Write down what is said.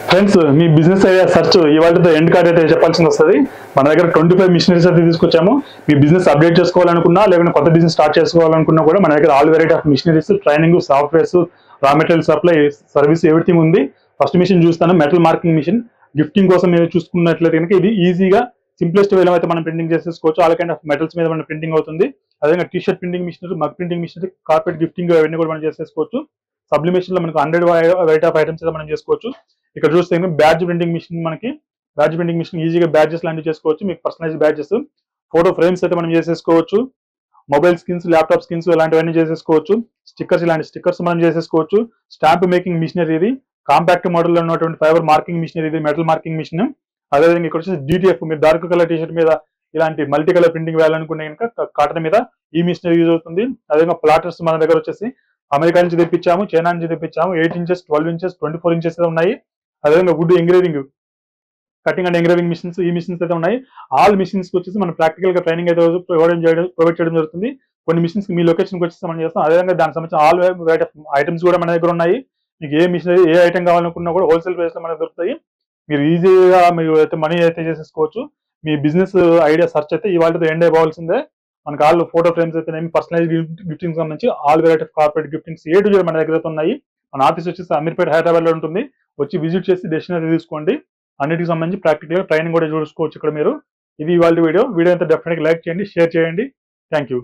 Friends, మీ business idea search ఇవాళతో end card అయితే చెప్పాల్సి వస్తుంది. మన దగ్గర 25 మిషనరీస్ అయితే తీసుకొచ్చాము. మీ బిజినెస్ అప్డేట్ చేసుకోవాలనుకున్నా, లేకుంటే కొత్త బిజినెస్ స్టార్ట్ చేసుకోవాలనుకున్నా కూడా మన దగ్గర all variety of machineries, training, softwares, raw material supply, service everything ఉంది. ఫస్ట్ మిషన్ చూస్తాను, మెటల్ మార్కింగ్ మిషన్. గిఫ్టింగ్ కోసం మీరు చూసుకున్నట్లయితే కనుక ఇది ఈజీగా సింప్లెస్ట్ వేలో అయితే మనం ప్రింటింగ్ చేసేసుకోవచ్చు. ఆల్ కైండ్ ఆఫ్ మెటల్స్ మీద మన ప్రింటింగ్ అవుతుంది. అదేవిధంగా T shirt printing machinery, mug printing machinery, carpet gifting అవన్నీ కూడా మనం చేసేసుకోవచ్చు. సబ్లిమేషన్ లో మనకు 100 వెరైటీ ఆఫ్ ఐటమ్స్ మనం చేసుకోవచ్చు. ఇక్కడ చూస్తే బ్యాడ్జ్ ప్రింటింగ్ మిషన్, మనకి బ్యాడ్జ్ ప్రింటింగ్ మిషన్ ఈజీగా బ్యాడ్జెస్ లాంటివి చేసుకోవచ్చు. మీకు పర్సనలైజ్ బ్యాడ్జెస్, ఫోటో ఫ్రేమ్స్ అయితే మనం చేసేసుకోవచ్చు. మొబైల్ స్కిన్స్, ల్యాప్టాప్ స్కిన్స్ ఇలాంటివన్నీ చేసేసుకోవచ్చు. స్టిక్కర్స్, ఇలాంటి స్టిక్కర్స్ మనం చేసేసుకోవచ్చు. స్టాంప్ మేకింగ్ మిషనరీ ఇది, కాంపాక్ట్ మోడల్ లో ఉన్నటువంటి ఫైబర్ మార్కింగ్ మిషనరీ ఇది, మెటల్ మార్కింగ్ మిషన్. అదేవిధంగా ఇక్కడ వచ్చేసి డిటిఎఫ్, మీరు డార్క్ కలర్ టీషర్ట్ మీద ఇలాంటి మల్టీ కలర్ ప్రింటింగ్ వేయాలనుకునే కనుక కాటన్ మీద ఈ మిషనరీ యూజ్ అవుతుంది. అదేవిధంగా ప్లాటర్స్ మన దగ్గర వచ్చేసి అమెరికా నుంచి తెప్పించాము, చైనా నుంచి తెప్పించాము. 8 ఇంచెస్, 12 ఇంచెస్, 24 ఇంచెస్ ఉన్నాయి. అదేవిధంగా wood engraving, cutting and engraving machines, ఈ మిషన్స్ అయితే ఉన్నాయి. ఆల్ మిషన్స్ వచ్చేసి మనం ప్రాక్టికల్ గా ట్రైనింగ్ అయితే ప్రొవైడ్ చేయడం జరుగుతుంది. కొన్ని మిషన్స్ మీ లొకేషన్ కి వచ్చేసి మనం చేస్తాం. అదేవిధంగా దానికి సంబంధించిన ఆల్ వెరైటీ ఐటమ్స్ కూడా మన దగ్గర ఉన్నాయి. మీకు ఏ మిషనరీ, ఏ ఐటమ్ కావాలనుకున్నా కూడా హోల్సేల్ ప్రైస్ లో మనకు దొరుకుతాయి. మీరు ఈజీగా మీరు అయితే మనీ అయితే చేసేసుకోవచ్చు. మీ బిజినెస్ ఐడియా సర్చ్ అయితే ఇవాళతో ఎండ్ అయిపోవాల్సిందే. మనకు ఆల్ ఫోటో ఫ్రేమ్స్ అయితే పర్సనలైజ్ గిఫ్టింగ్ సంబంధించి all variety of corporate giftings A to Z మన దగ్గర ఉన్నాయి. మన ఆఫీస్ వచ్చేసి అమీర్పేట, హైదరాబాద్ లో ఉంటుంది. వచ్చి విజిట్ చేసి డెసిషన్ అయితే తీసుకోండి. అన్నిటికి సంబంధించి ప్రాక్టికల్ ట్రైనింగ్ కూడా చూసుకోవచ్చు ఇక్కడ మీరు. ఇది ఇవాళ వీడియో. వీడియో అయితే డెఫినెట్గా లైక్ చేయండి, షేర్ చేయండి. Thank you.